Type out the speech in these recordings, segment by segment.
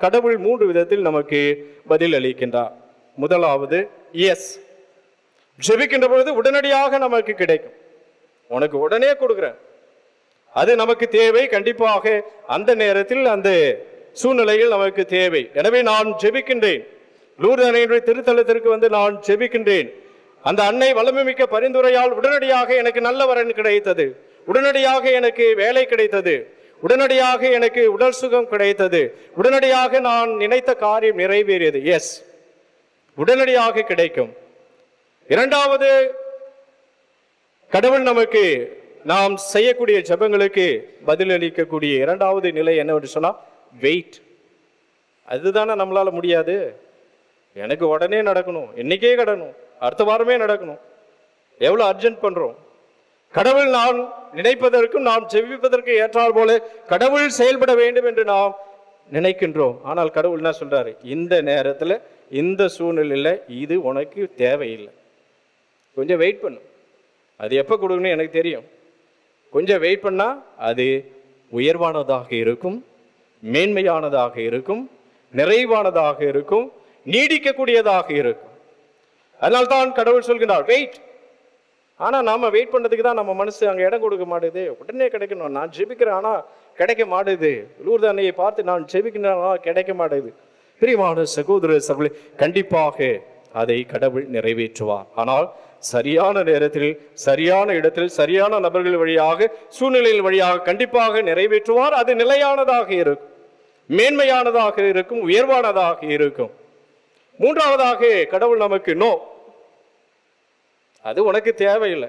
கடவுள் 3 விதத்தில் நமக்கு பதில் அளிக்கின்றார். முதலாவது எஸ், ஜெபிக்கின்ற பொழுது உடனடியாக நமக்கு கிடைக்கும். உனக்கு உடனே கொடுக்கிறேன், அது நமக்கு தேவை. கண்டிப்பாக அந்த நேரத்தில் அந்த சூழ்நிலையில் நமக்கு தேவை. எனவே நான் ஜெபிக்கின்றேன், லூர்து அன்னையுடைய திருத்தலத்திற்கு வந்து நான் ஜெபிக்கின்றேன். அந்த அன்னை வல்லமைமிக்க பரிந்துரையால் உடனடியாக எனக்கு நல்ல வரன் கிடைத்தது, உடனடியாக எனக்கு வேலை கிடைத்தது, உடனடியாக எனக்கு உடல் சுகம் கிடைத்தது, உடனடியாக நான் நினைத்த காரியம் நிறைவேறியது. எஸ், உடனடியாக கிடைக்கும். இரண்டாவது, கடவுள் நமக்கு நாம் செய்யக்கூடிய ஜெபங்களுக்கு பதிலளிக்கக்கூடிய இரண்டாவது நிலை என்னவென்று சொன்னா வெயிட். அதுதானே நம்மளால முடியாது. எனக்கு உடனே நடக்கணும், இன்னைக்கே கடணும், அடுத்த வாரமே நடக்கணும், எவ்வளவு அர்ஜென்ட் பண்றோம். கடவுள் நான் நினைப்பதற்கும் நாம் ஜெபிப்பதற்கு ஏற்றால் போல கடவுள் செயல்பட வேண்டும் என்று நாம் நினைக்கின்றோம். ஆனால் கடவுள் என்ன சொல்றாரு, இந்த நேரத்துல இந்த சூழ்நிலையில இது உனக்கு தேவையில்லை, கொஞ்சம் வெயிட் பண்ணு, அது எப்ப கொடுக்கணும் எனக்கு தெரியும், கொஞ்சம் வெயிட் பண்ணா அது உயர்வானதாக இருக்கும், மேன்மையானதாக இருக்கும், நிறைவானதாக இருக்கும், நீடிக்கக்கூடியதாக இருக்கும். அதனால்தான் கடவுள் சொல்கிறார் வெயிட். ஆனா நாம வெயிட் பண்ணதுக்கு தான் நம்ம மனசு அங்க இடம் கொடுக்க மாட்டேது. உடனே கிடைக்கணும், நான் ஜெபிக்கிறேன் ஆனா கிடைக்க மாட்டேது. லூர்து அன்னையை பார்த்து நான் ஜெபிக்கிறேன் ஆனா கிடைக்க மாட்டேது. பிரியமான சகோதர சகோதரி, கண்டிப்பாக அதை கடவுள் நிறைவேற்றுவார். ஆனால் சரியான நேரத்தில், சரியான இடத்தில், சரியான நபர்கள் வழியாக, சூழ்நிலைகள் வழியாக கண்டிப்பாக நிறைவேற்றுவார். அது நிலையானதாக இருக்கும், மேன்மையானதாக இருக்கும், உயர்வானதாக இருக்கும். மூன்றாவதாக கடவுள் நமக்கு நோ, அது உனக்கு தேவையில்லை,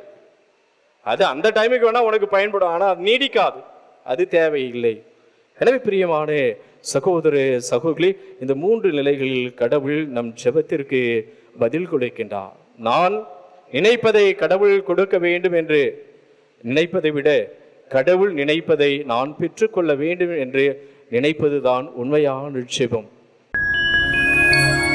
அது அந்த டைமுக்கு வேணா உனக்கு பயன்படும், ஆனா அது நீடிக்காது, அது தேவையில்லை. எனவே பிரியமான சகோதர சகோதரி, இந்த 3 நிலைகளில் கடவுள் நம் ஜெபத்திற்கு பதில் கொடுக்கின்றார். நான் நினைப்பதை கடவுள் கொடுக்க வேண்டும் என்று நினைப்பதை விட கடவுள் நினைப்பதை நான் பெற்றுக்கொள்ள வேண்டும் என்று நினைப்பதுதான் உண்மையான ஜெபம்.